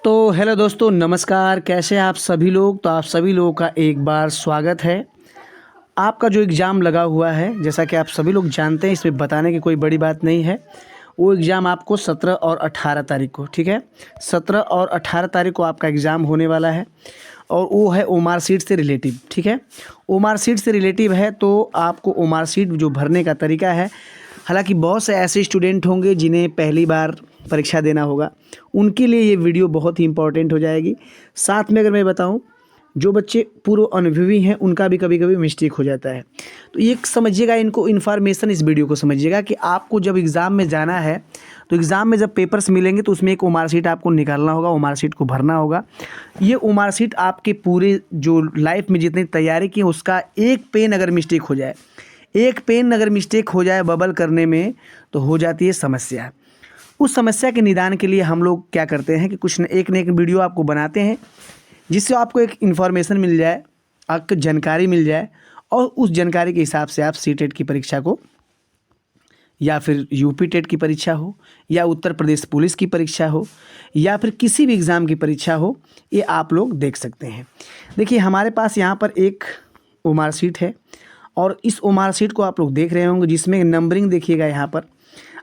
तो हेलो दोस्तों, नमस्कार। कैसे हैं आप सभी लोग। तो आप सभी लोगों का एक बार स्वागत है। आपका जो एग्ज़ाम लगा हुआ है, जैसा कि आप सभी लोग जानते हैं, इसमें बताने की कोई बड़ी बात नहीं है। वो एग्ज़ाम आपको 17 और 18 तारीख को, ठीक है, 17 और 18 तारीख को आपका एग्ज़ाम होने वाला है। और वो है ओमार सीट से रिलेटिव, ठीक है। ओमार सीट से रिलेटिव है तो आपको ओमार सीट जो भरने का तरीका है, हालांकि बहुत से ऐसे स्टूडेंट होंगे जिन्हें पहली बार परीक्षा देना होगा, उनके लिए ये वीडियो बहुत ही इम्पोर्टेंट हो जाएगी। साथ में अगर मैं बताऊं, जो बच्चे पूर्व अनुभवी हैं उनका भी कभी कभी मिस्टेक हो जाता है। तो ये समझिएगा, इनको इन्फॉर्मेशन, इस वीडियो को समझिएगा कि आपको जब एग्ज़ाम में जाना है तो एग्ज़ाम में जब पेपर्स मिलेंगे तो उसमें एक ओमार सीट आपको निकालना होगा, ओमार सीट को भरना होगा। ये ओमार सीट आपके पूरे जो लाइफ में जितनी तैयारी की उसका एक पेन अगर मिस्टेक हो जाए, एक पेन अगर मिस्टेक हो जाए बबल करने में, तो हो जाती है समस्या। उस समस्या के निदान के लिए हम लोग क्या करते हैं कि कुछ न एक वीडियो आपको बनाते हैं, जिससे आपको एक इन्फॉर्मेशन मिल जाए, आपको जानकारी मिल जाए, और उस जानकारी के हिसाब से आप सीटेट की परीक्षा को, या फिर यूपी टेट की परीक्षा हो, या उत्तर प्रदेश पुलिस की परीक्षा हो, या फिर किसी भी एग्ज़ाम की परीक्षा हो, ये आप लोग देख सकते हैं। देखिए, हमारे पास यहाँ पर एक ओमार सीट है, और इस ओमार सीट को आप लोग देख रहे होंगे, जिसमें नंबरिंग देखिएगा। यहाँ पर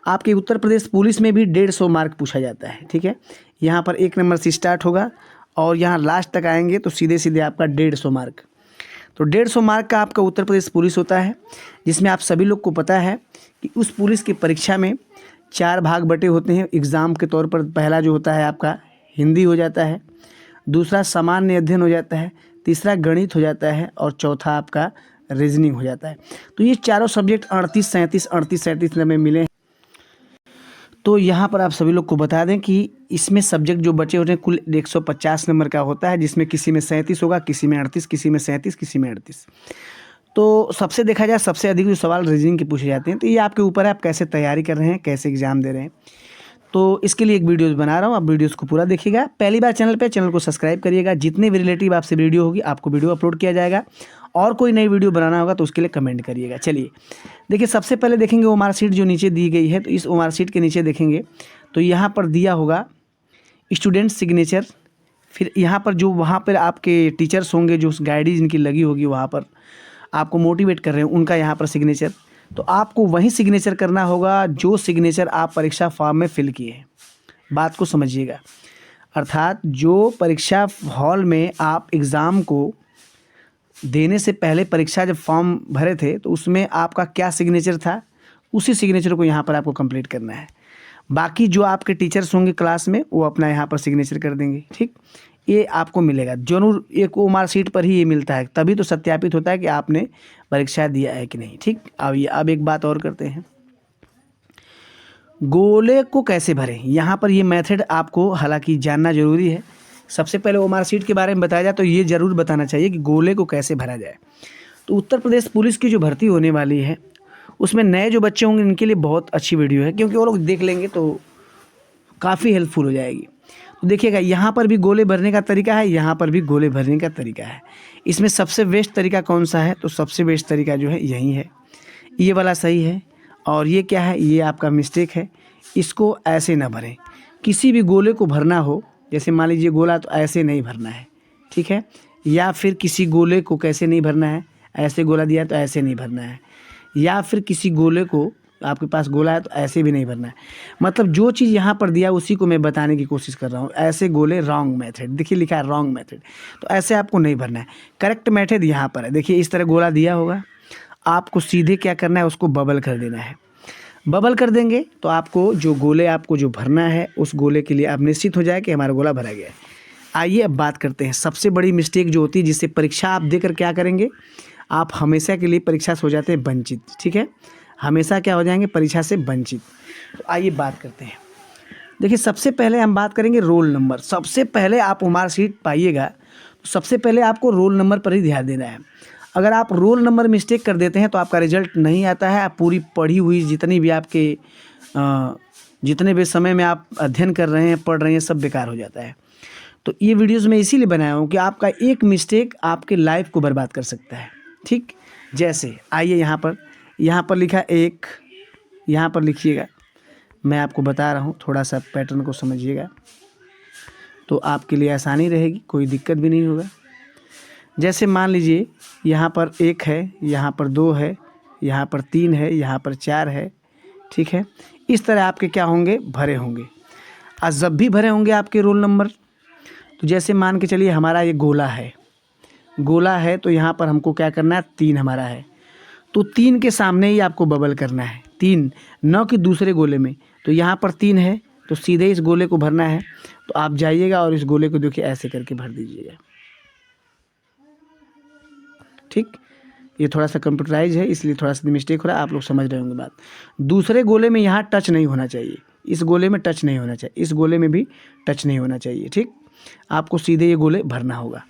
आपके उत्तर प्रदेश पुलिस में भी 150 मार्क पूछा जाता है, ठीक है। यहाँ पर 1 नंबर से स्टार्ट होगा और यहाँ लास्ट तक आएंगे तो सीधे सीधे आपका 150 मार्क। तो 150 मार्क का आपका उत्तर प्रदेश पुलिस होता है, जिसमें आप सभी लोग को पता है कि उस पुलिस की परीक्षा में 4 भाग बटे होते हैं एग्ज़ाम के तौर पर। पहला जो होता है आपका हिंदी हो जाता है, दूसरा सामान्य अध्ययन हो जाता है, तीसरा गणित हो जाता है, और चौथा आपका रीजनिंग हो जाता है। तो ये चारों सब्जेक्ट 38-37 में मिले हैं। तो यहाँ पर आप सभी लोग को बता दें कि इसमें सब्जेक्ट जो बचे होते हैं कुल 150 नंबर का होता है, जिसमें किसी में 37 होगा, किसी में 38, किसी में 37, किसी में 38। तो सबसे देखा जाए, सबसे अधिक जो सवाल रीजनिंग के पूछे जाते हैं। तो ये आपके ऊपर है, आप कैसे तैयारी कर रहे हैं, कैसे एग्ज़ाम दे रहे हैं। तो इसके लिए एक वीडियोस बना रहा हूँ, आप वीडियोस को पूरा देखिएगा। पहली बार चैनल को सब्सक्राइब करिएगा। जितने भी रिलेटिव आपसे वीडियो होगी, आपको वीडियो अपलोड किया जाएगा, और कोई नई वीडियो बनाना होगा तो उसके लिए कमेंट करिएगा। चलिए देखिए, सबसे पहले देखेंगे ओमार सीट जो नीचे दी गई है। तो इस ओमार सीट के नीचे देखेंगे तो यहाँ पर दिया होगा स्टूडेंट सिग्नेचर। फिर यहाँ पर जो वहाँ पर आपके टीचर्स होंगे, जो गाइडेंस इनकी लगी होगी, वहाँ पर आपको मोटिवेट कर रहे हैं, उनका यहाँ पर सिग्नेचर। तो आपको वही सिग्नेचर करना होगा जो सिग्नेचर आप परीक्षा फॉर्म में फिल किए हैं। बात को समझिएगा, अर्थात जो परीक्षा हॉल में आप एग्ज़ाम को देने से पहले परीक्षा जब फॉर्म भरे थे तो उसमें आपका क्या सिग्नेचर था, उसी सिग्नेचर को यहाँ पर आपको कंप्लीट करना है। बाकी जो आपके टीचर्स होंगे क्लास में, वो अपना यहाँ पर सिग्नेचर कर देंगे, ठीक। ये आपको मिलेगा जरूर, एक ओमार सीट पर ही ये मिलता है, तभी तो सत्यापित होता है कि आपने परीक्षा दिया है कि नहीं, ठीक। अब एक बात और करते हैं, गोले को कैसे भरें। यहाँ पर ये मेथड आपको हालांकि जानना जरूरी है। सबसे पहले ओमार सीट के बारे में बताया जाए तो ये ज़रूर बताना चाहिए कि गोले को कैसे भरा जाए। तो उत्तर प्रदेश पुलिस की जो भर्ती होने वाली है, उसमें नए जो बच्चे होंगे इनके लिए बहुत अच्छी वीडियो है, क्योंकि वो लोग देख लेंगे तो काफ़ी हेल्पफुल हो जाएगी। तो देखिएगा, यहाँ पर भी गोले भरने का तरीका है, यहाँ पर भी गोले भरने का तरीका है। इसमें सबसे बेस्ट तरीका कौन सा है, तो सबसे बेस्ट तरीका जो है यही है, ये वाला सही है। और ये क्या है, ये आपका मिस्टेक है। इसको ऐसे ना भरें। किसी भी गोले को भरना हो, जैसे मान लीजिए गोला, तो ऐसे नहीं भरना है, ठीक है। या फिर किसी गोले को कैसे नहीं भरना है, ऐसे गोला दिया तो ऐसे नहीं भरना है। या फिर किसी गोले को, आपके पास गोला है तो ऐसे भी नहीं भरना है। मतलब जो चीज़ यहाँ पर दिया उसी को मैं बताने की कोशिश कर रहा हूँ। ऐसे गोले रॉन्ग मेथड, देखिए लिखा है रॉन्ग मेथड, तो ऐसे आपको नहीं भरना है। करेक्ट मेथड यहाँ पर है। देखिए, इस तरह गोला दिया होगा, आपको सीधे क्या करना है, उसको बबल कर देना है। बबल कर देंगे तो आपको जो गोले आपको जो भरना है, उस गोले के लिए आप निश्चित हो जाए कि हमारा गोला भरा गया है। आइए अब बात करते हैं सबसे बड़ी मिस्टेक जो होती है, जिससे परीक्षा आप देकर क्या करेंगे, आप हमेशा के लिए परीक्षा से हो जाते हैं वंचित, ठीक है। हमेशा क्या हो जाएंगे, परीक्षा से वंचित। तो आइए बात करते हैं। देखिए, सबसे पहले हम बात करेंगे रोल नंबर। सबसे पहले आप ओमार सीट पाइएगा तो सबसे पहले आपको रोल नंबर पर ही ध्यान देना है। अगर आप रोल नंबर मिस्टेक कर देते हैं तो आपका रिजल्ट नहीं आता है। आप पूरी पढ़ी हुई जितनी भी आपके जितने भी समय में आप अध्ययन कर रहे हैं, पढ़ रहे हैं, सब बेकार हो जाता है। तो ये वीडियोज़ मैं इसीलिए बनाया हूँ कि आपका एक मिस्टेक आपके लाइफ को बर्बाद कर सकता है, ठीक। जैसे आइए यहाँ पर लिखा एक, यहाँ पर लिखिएगा, मैं आपको बता रहा हूँ, थोड़ा सा पैटर्न को समझिएगा। तो आपके लिए आसानी रहेगी, कोई दिक्कत भी नहीं होगा। जैसे मान लीजिए यहाँ पर 1 है, यहाँ पर 2 है, यहाँ पर 3 है, यहाँ पर 4 है, ठीक है। इस तरह आपके क्या होंगे, भरे होंगे। और जब भी भरे होंगे आपके रोल नंबर, तो जैसे मान के चलिए हमारा ये गोला है तो यहाँ पर हमको क्या करना है, 3 हमारा है, तो 3 के सामने ही आपको बबल करना है, 3 न कि दूसरे गोले में। तो यहाँ पर 3 है तो सीधे इस गोले को भरना है। तो आप जाइएगा और इस गोले को देखिए ऐसे करके भर दीजिएगा, ठीक। ये थोड़ा सा कंप्यूटराइज है इसलिए थोड़ा सा मिस्टेक हो रहा है, आप लोग समझ रहे होंगे बात। दूसरे गोले में यहाँ टच नहीं होना चाहिए, इस गोले में टच नहीं होना चाहिए, इस गोले में भी टच नहीं होना चाहिए, ठीक। आपको सीधे ये गोले भरना होगा।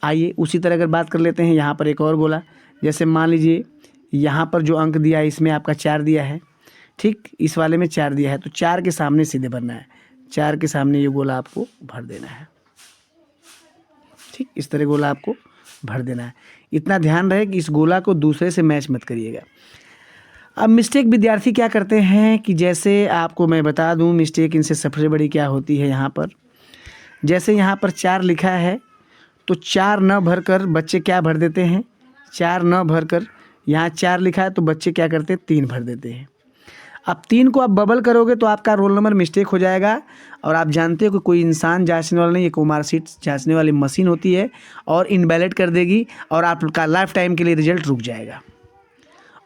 आइए उसी तरह अगर बात कर लेते हैं, यहाँ पर एक और गोला, जैसे मान लीजिए यहाँ पर जो अंक दिया है इसमें आपका 4 दिया है, ठीक, इस वाले में 4 दिया है, तो 4 के सामने सीधे भरना है, 4 के सामने ये गोला आपको भर देना है, ठीक। इस तरह गोला आपको भर देना है। इतना ध्यान रहे कि इस गोला को दूसरे से मैच मत करिएगा। अब मिस्टेक विद्यार्थी क्या करते हैं कि जैसे आपको मैं बता दूं मिस्टेक इनसे सबसे बड़ी क्या होती है। यहाँ पर जैसे यहाँ पर 4 लिखा है तो 4 न भरकर बच्चे क्या भर देते हैं, 4 न भरकर यहाँ 4 लिखा है तो बच्चे क्या करते हैं, 3 भर देते हैं। अब 3 को आप बबल करोगे तो आपका रोल नंबर मिस्टेक हो जाएगा। और आप जानते हो कि कोई इंसान जांचने वाला नहीं, एक मार्कशीट जांचने वाली मशीन होती है और इनवैलिड कर देगी और आपका लाइफ टाइम के लिए रिजल्ट रुक जाएगा।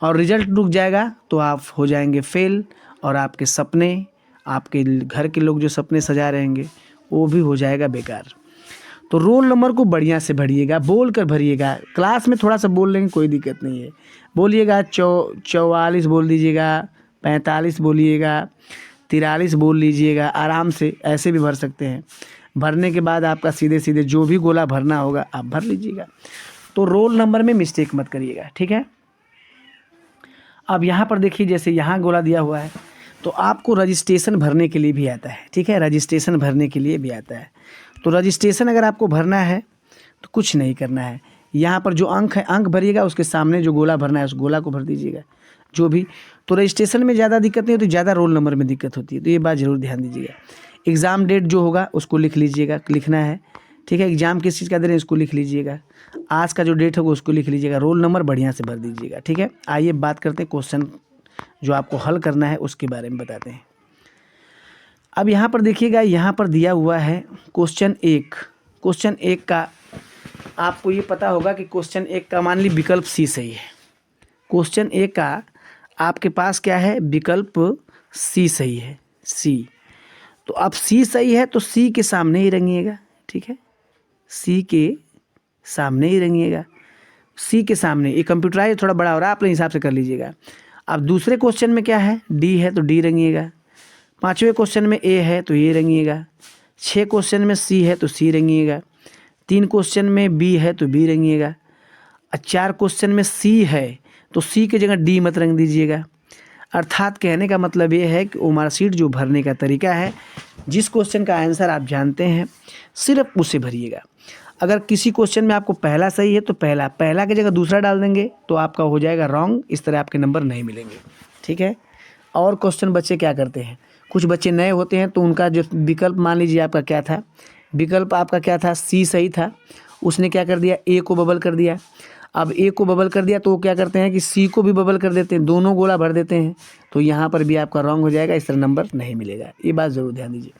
और रिजल्ट रुक जाएगा तो आप हो जाएंगे फेल, और आपके सपने, आपके घर के लोग जो सपने सजा रहेंगे वो भी हो जाएगा बेकार। तो रोल नंबर को बढ़िया से भरिएगा, बोल कर भरिएगा। क्लास में थोड़ा सा बोल लेंगे कोई दिक्कत नहीं है, बोलिएगा 44 बोल दीजिएगा, 45 बोलिएगा, 43 बोल लीजिएगा, आराम से ऐसे भी भर सकते हैं। भरने के बाद आपका सीधे सीधे जो भी गोला भरना होगा आप भर लीजिएगा। तो रोल नंबर में मिस्टेक मत करिएगा, ठीक है। अब यहाँ पर देखिए जैसे यहाँ गोला दिया हुआ है तो आपको रजिस्ट्रेशन भरने के लिए भी आता है, ठीक है, रजिस्ट्रेशन भरने के लिए भी आता है। तो रजिस्ट्रेशन अगर आपको भरना है तो कुछ नहीं करना है, यहाँ पर जो अंक है अंक भरिएगा, उसके सामने जो गोला भरना है उस गोला को भर दीजिएगा जो भी। तो रजिस्ट्रेशन में ज़्यादा दिक्कत नहीं होती, ज़्यादा रोल नंबर में दिक्कत होती है, तो ये बात ज़रूर ध्यान दीजिएगा। एग्ज़ाम डेट जो होगा उसको लिख लीजिएगा, लिखना है, ठीक है। एग्ज़ाम किस चीज़ का दे रहे हैं उसको लिख लीजिएगा, आज का जो डेट होगा उसको लिख लीजिएगा, रोल नंबर बढ़िया से भर दीजिएगा, ठीक है। आइए बात करते हैं क्वेश्चन जो आपको हल करना है उसके बारे में बताते हैं। अब यहाँ पर देखिएगा, यहाँ पर दिया हुआ है क्वेश्चन 1। क्वेश्चन 1 का आपको ये पता होगा कि क्वेश्चन 1 का मान ली विकल्प सी सही है। क्वेश्चन 1 का आपके पास क्या है, विकल्प सी सही है, सी। तो अब सी सही है तो सी के सामने ही रंगिएगा, ठीक है, सी के सामने ही रंगिएगा, सी के सामने। ये कंप्यूटराइज थोड़ा बड़ा हो रहा है, अपने हिसाब से कर लीजिएगा। अब दूसरे क्वेश्चन में क्या है, डी है तो डी रंगिएगा, 5वें क्वेश्चन में ए है तो ए रंगिएगा, 6 क्वेश्चन में सी है तो सी रंगिएगा, 3 क्वेश्चन में बी है तो बी रंगिएगा, 4 क्वेश्चन में सी है तो सी की जगह डी मत रंग दीजिएगा। अर्थात कहने का मतलब ये है कि मार्कशीट जो भरने का तरीका है, जिस क्वेश्चन का आंसर आप जानते हैं सिर्फ उसे भरिएगा। अगर किसी क्वेश्चन में आपको पहला सही है तो पहला की जगह दूसरा डाल देंगे तो आपका हो जाएगा रॉन्ग, इस तरह आपके नंबर नहीं मिलेंगे, ठीक है। और क्वेश्चन बच्चे क्या करते हैं, कुछ बच्चे नए होते हैं तो उनका जो विकल्प मान लीजिए आपका क्या था, विकल्प आपका क्या था, सी सही था, उसने क्या कर दिया, ए को बबल कर दिया। अब ए को बबल कर दिया तो वो क्या करते हैं कि सी को भी बबल कर देते हैं, दोनों गोला भर देते हैं, तो यहाँ पर भी आपका रॉन्ग हो जाएगा, इस तरह नंबर नहीं मिलेगा। ये बात ज़रूर ध्यान दीजिए।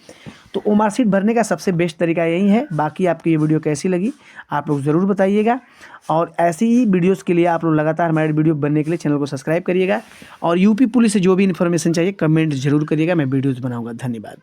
तो ओ मार्कशीट भरने का सबसे बेस्ट तरीका यही है। बाकी आपकी ये वीडियो कैसी लगी आप लोग ज़रूर बताइएगा, और ऐसी ही वीडियोस के लिए आप लोग लगातार हमारे वीडियो बनने के लिए चैनल को सब्सक्राइब करिएगा, और यूपी पुलिस से जो भी इन्फॉर्मेशन चाहिए कमेंट जरूर करिएगा, मैं वीडियोज़ बनाऊँगा। धन्यवाद।